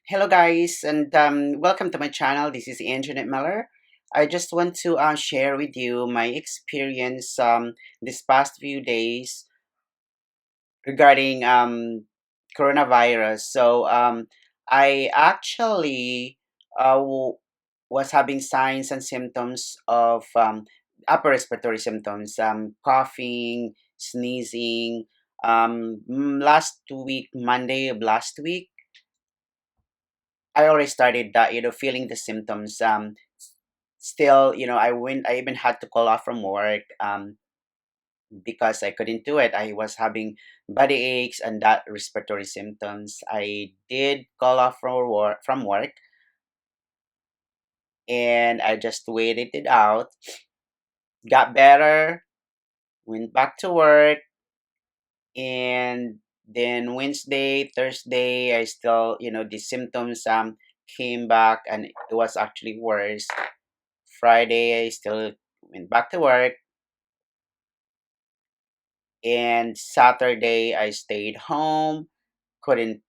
Hello, guys, and welcome to my channel. This is Anjanette Miller. I just want to share with you my experience this past few days regarding coronavirus. I actually was having signs and symptoms of upper respiratory symptoms, coughing, sneezing. Last week, Monday of last week, I already started feeling the symptoms. Still, I even had to call off from work because I couldn't do it. I was having body aches and that respiratory symptoms. I did call off from work, and I just waited it out, got better, went back to work, and then Wednesday, Thursday, I still, the symptoms came back, and it was actually worse. Friday, I still went back to work, and Saturday, I stayed home. Couldn't,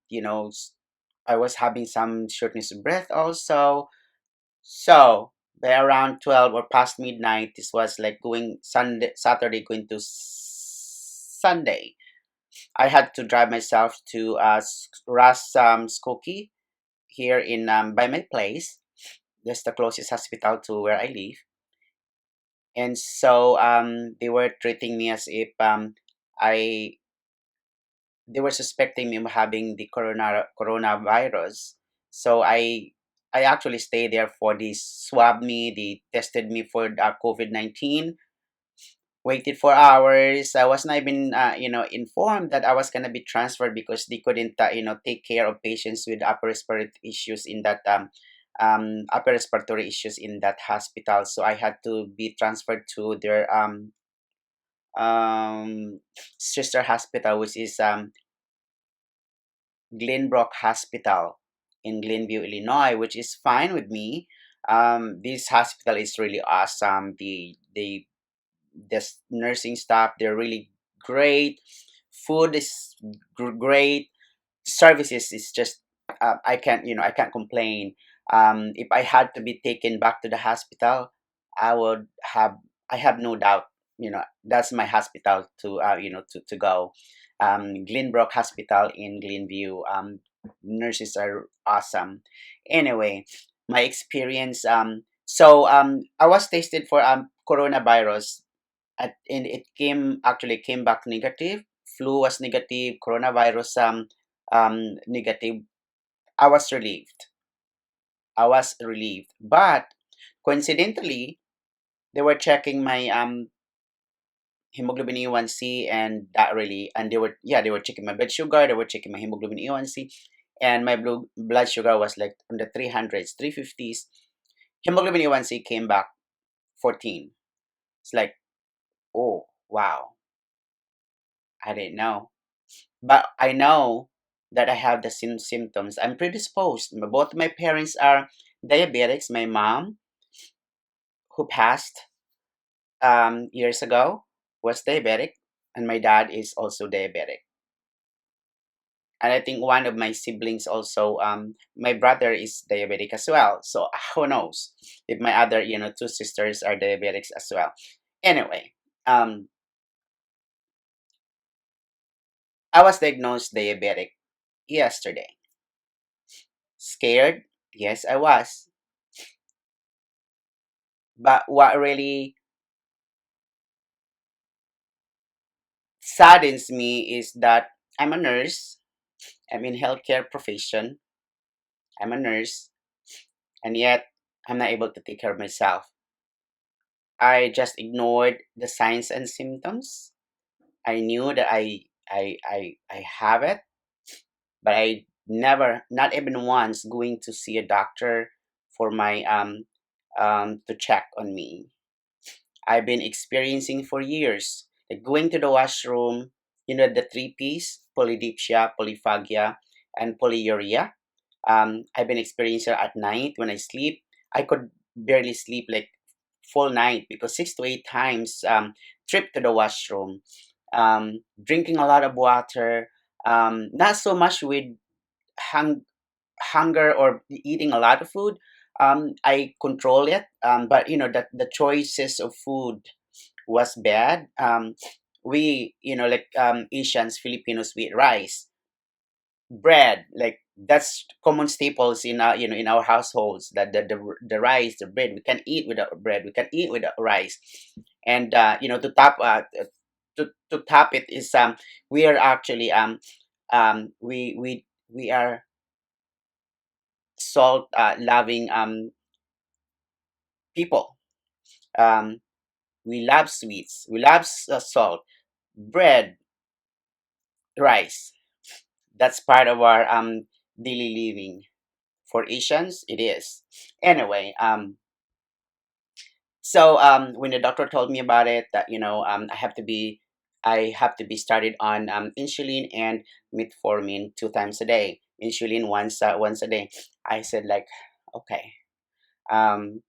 I was having some shortness of breath also. So by around 12 or past midnight, this was like going Sunday, Saturday going to Sunday. I had to drive myself to Ras Skokie here in by my place. That's the closest hospital to where I live. And so they were treating me as if I they were suspecting me of having the coronavirus. So I actually stayed there for the swab me, they tested me for COVID-19, waited for hours. I was not even informed that I was gonna be transferred because they couldn't take care of patients with upper respiratory issues in that hospital. So I had to be transferred to their um sister hospital, which is Glenbrook Hospital in Glenview, Illinois, which is fine with me. This hospital is really awesome. The nursing staff, they're really great. Food is great. Services is just I can't complain. If I had to be taken back to the hospital, I would have I have no doubt, that's my hospital to go. Glenbrook Hospital in Glenview. Nurses are awesome. Anyway, my experience. I was tested for coronavirus, and it came back negative. Flu was negative. Coronavirus negative. I was relieved. But coincidentally, they were checking my hemoglobin A1C, and that really, and they were checking my blood sugar, they were checking my hemoglobin A1C, and my blood sugar was like on the 300s, 350s. Hemoglobin A1C came back 14. It's like, oh wow, I didn't know. But I know that I have the symptoms. I'm predisposed. Both my parents are diabetics. My mom, who passed years ago, was diabetic, and my dad is also diabetic. And I think one of my siblings also, my brother is diabetic as well. So who knows if my other, two sisters are diabetics as well. Anyway, I was diagnosed diabetic yesterday. Scared? Yes, I was. But what really saddens me is that I'm a nurse. I'm in healthcare profession. I'm a nurse, and yet I'm not able to take care of myself. I just ignored the signs and symptoms. I knew that I have it, but I never, not even once, going to see a doctor for my to check on me. I've been experiencing for years, like going to the washroom, the three P's: polydipsia, polyphagia, and polyuria. I've been experiencing at night when I sleep. I could barely sleep like full night because 6 to 8 times trip to the washroom. Drinking a lot of water. Not so much with hung hunger or eating a lot of food, I control it. But that the choices of food was bad. We, like Asians, Filipinos, we eat rice, bread, like that's common staples in our, in our households. That the rice, the bread, we can eat without bread, we can eat without rice. And to top it is we are actually we are salt loving people. um we love sweets, we love salt, bread, rice. That's part of our daily living. For Asians it is. Anyway, so when the doctor told me about it, that I have to be started on insulin and metformin 2 times a day, insulin once a day. I said, like, okay, um,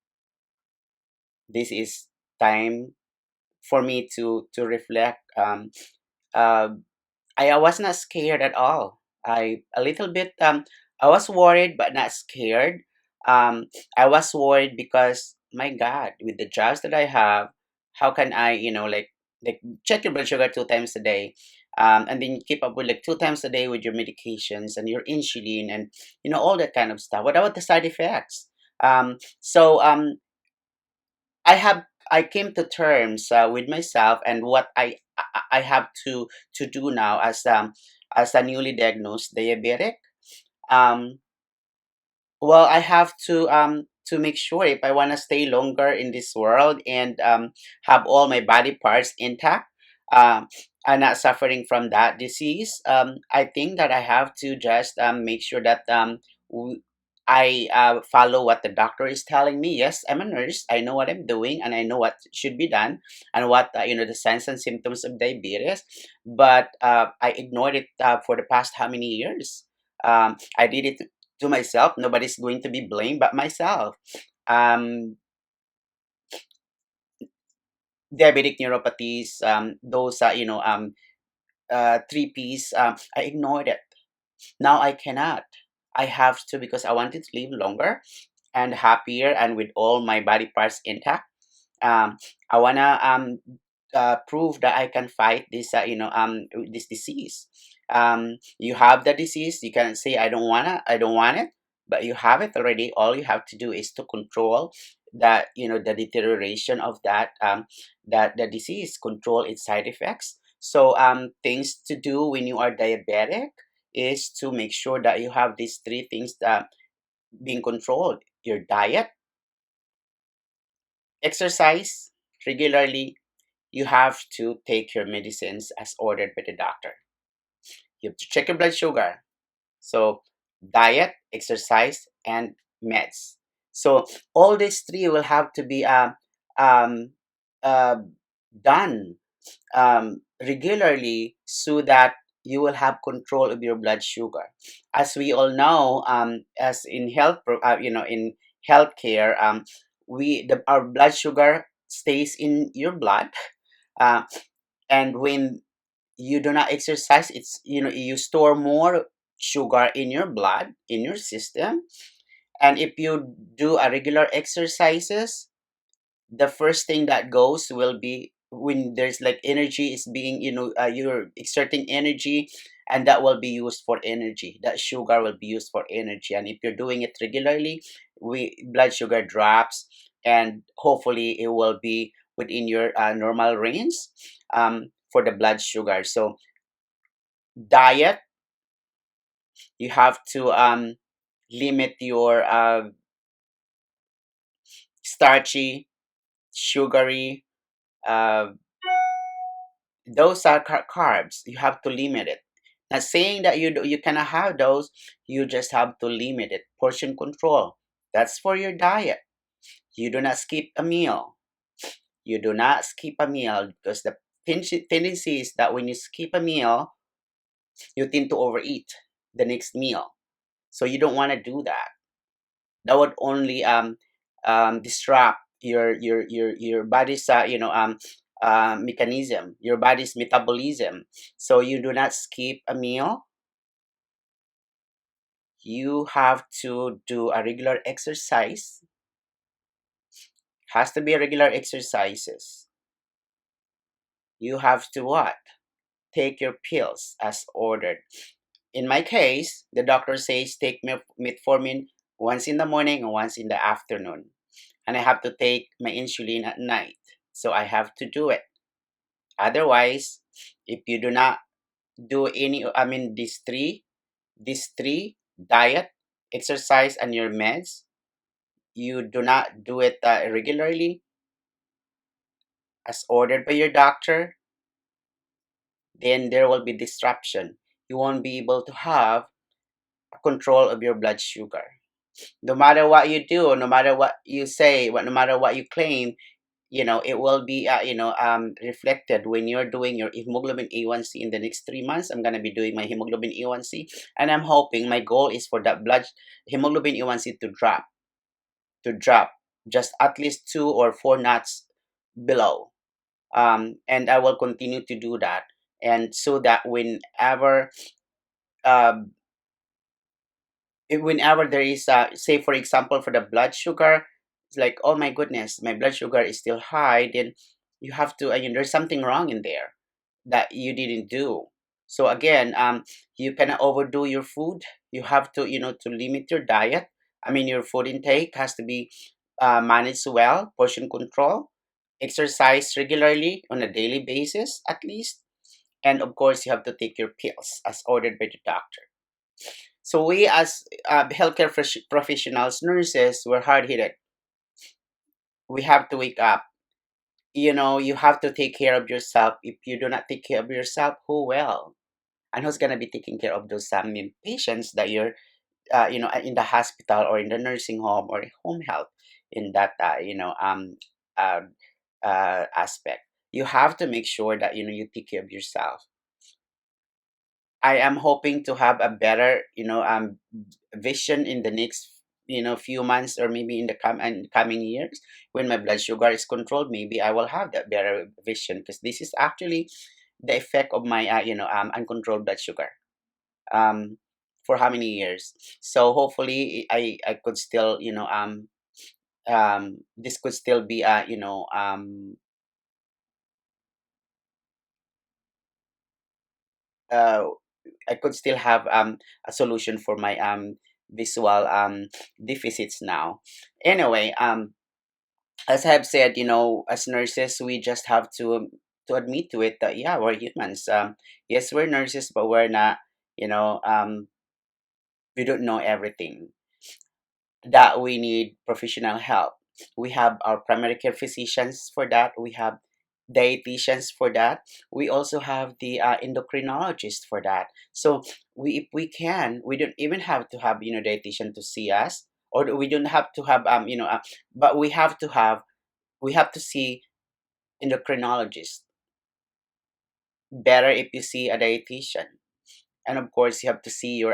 this is time for me to reflect. Uh, I was not scared at all. I a little bit I was worried but not scared. Um I was worried because, my God, with the jobs that I have, how can I, like check your blood sugar 2 times a day, and then keep up with like 2 times a day with your medications and your insulin and all that kind of stuff. What about the side effects? So I came to terms with myself and what I have to do now as a newly diagnosed diabetic. Um, well, I have to make sure if I want to stay longer in this world and have all my body parts intact, um, and not suffering from that disease. I think that I have to just make sure that I follow what the doctor is telling me. Yes, I'm a nurse. I know what I'm doing, and I know what should be done, and what the signs and symptoms of diabetes. But I ignored it for the past how many years? I did it to myself. Nobody's going to be blamed but myself. Um, Diabetic neuropathies, those three P's. I ignored it. Now I cannot. I have to, because I wanted to live longer and happier and with all my body parts intact. um, I wanna prove that I can fight this disease. You have the disease, you can say I don't want it, but you have it already. All you have to do is to control that the deterioration of that the disease, control its side effects. So things to do when you are diabetic is to make sure that you have these three things that being controlled: your diet, exercise regularly. You have to take your medicines as ordered by the doctor. You have to check your blood sugar. So, diet, exercise, and meds. So, all these three will have to be um, uh, done regularly so that you will have control of your blood sugar. As we all know, as in in healthcare, our blood sugar stays in your blood. Uh, and when you do not exercise, it's you store more sugar in your blood, in your system. And if you do a regular exercises, the first thing that goes will be when there's like energy is being, you're exerting energy, and that will be used for energy. That sugar will be used for energy, and if you're doing it regularly, we blood sugar drops, and hopefully it will be within your normal range for the blood sugar. So diet, you have to limit your starchy, sugary, uh, those are carbs. You have to limit it. Not saying that you cannot have those. You just have to limit it. Portion control. That's for your diet. You do not skip a meal. You do not skip a meal, because the tendency is that when you skip a meal, you tend to overeat the next meal. So you don't want to do that. That would only disrupt your body's mechanism, your body's metabolism. So you do not skip a meal. you have to do a regular exercise. Has to be regular exercises. You have to what? Take your pills as ordered. In my case, the doctor says take metformin once in the morning and once in the afternoon. And I have to take my insulin at night. So I have to do it. Otherwise, if you do not do any, I mean, these three, diet, exercise, and your meds, you do not do it regularly as ordered by your doctor, then there will be disruption. You won't be able to have control of your blood sugar. No matter what you do, no matter what you say, no matter what you claim, it will be reflected when you're doing your hemoglobin A1C in the next 3 months. I'm gonna be doing my hemoglobin A1C, and I'm hoping, my goal is for that blood hemoglobin A1C to drop just at least 2 or 4 knots below. And I will continue to do that, and so that um, whenever there is, say for example, for the blood sugar, it's like, oh my goodness, my blood sugar is still high, then you have to, there's something wrong in there that you didn't do. So again, you cannot overdo your food. You have to, to limit your diet. I mean, your food intake has to be managed well. Portion control, exercise regularly on a daily basis at least, and of course you have to take your pills as ordered by the doctor. So we, as healthcare professionals, nurses, we're hard hit. We have to wake up. You have to take care of yourself. If you do not take care of yourself, who will? And who's gonna be taking care of those patients that you're, in the hospital or in the nursing home or home health, in that, uh, aspect. You have to make sure that you take care of yourself. I am hoping to have a better, vision in the next, few months, or maybe in the coming years, when my blood sugar is controlled. Maybe I will have that better vision, because this is actually the effect of my, uncontrolled blood sugar. For how many years? So hopefully, I could still, this could still be, uh, I could still have a solution for my visual deficits now. Anyway, as I have said, as nurses, we just have to admit to it that, yeah, we're humans. Yes, we're nurses, but we're not. You know, we don't know everything. That we need professional help. We have our primary care physicians for that. We have dietitians for that. We also have the endocrinologist for that. So if we can, we don't even have to have, dietitian to see us, or we don't have to have, but we have to see endocrinologist. Better if you see a dietitian, and of course you have to see your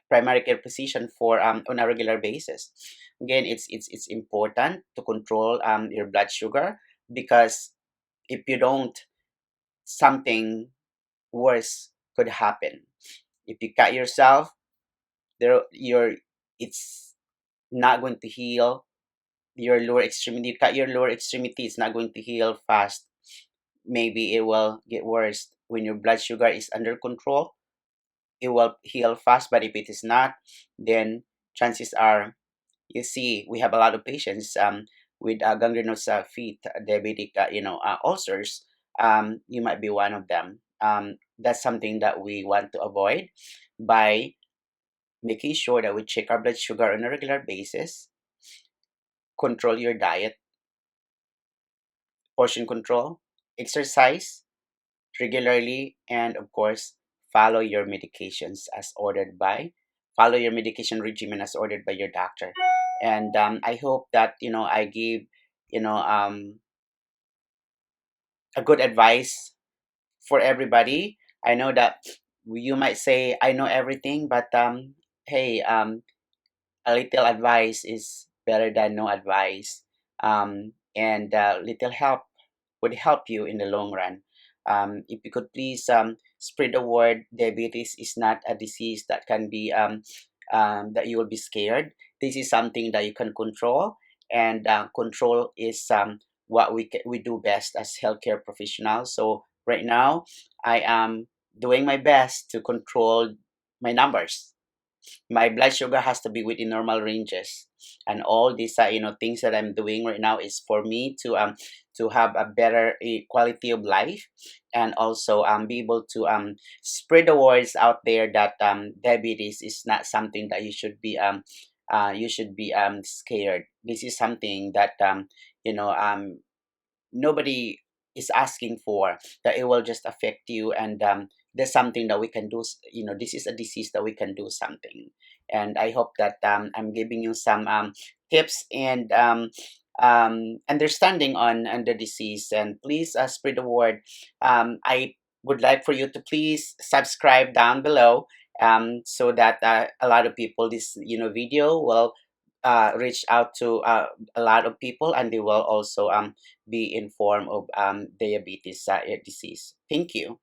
primary care physician for, on a regular basis. Again, it's important to control your blood sugar, because if you don't, something worse could happen. If you cut yourself, it's not going to heal. Your lower extremity, you cut your lower extremity, it's not going to heal fast. Maybe it will get worse. When your blood sugar is under control, it will heal fast. But if it is not, then chances are, you see, we have a lot of patients with gangrenous feet, diabetic, ulcers. You might be one of them. That's something that we want to avoid by making sure that we check our blood sugar on a regular basis, control your diet, portion control, exercise regularly, and of course, follow your medications as ordered by, follow your medication regimen as ordered by your doctor. And I hope that, I give, you know a good advice for everybody. I know that you might say I know everything, but hey, a little advice is better than no advice. And little help would help you in the long run. If you could please spread the word. Diabetes is not a disease that can be that you will be scared. This is something that you can control, and control is what we do best as healthcare professionals. So right now, I am doing my best to control my numbers. My blood sugar has to be within normal ranges, and all these things that I'm doing right now is for me to have a better quality of life, and also be able to spread the words out there that diabetes is not something that you should be scared. This is something that you know nobody is asking for, that it will just affect you, and there's something that we can do. This is a disease that we can do something, and I hope that I'm giving you some tips and understanding on the disease, and please spread the word. I would like for you to please subscribe down below, so that a lot of people, this video will reach out to a lot of people, and they will also be informed of diabetes disease. Thank you.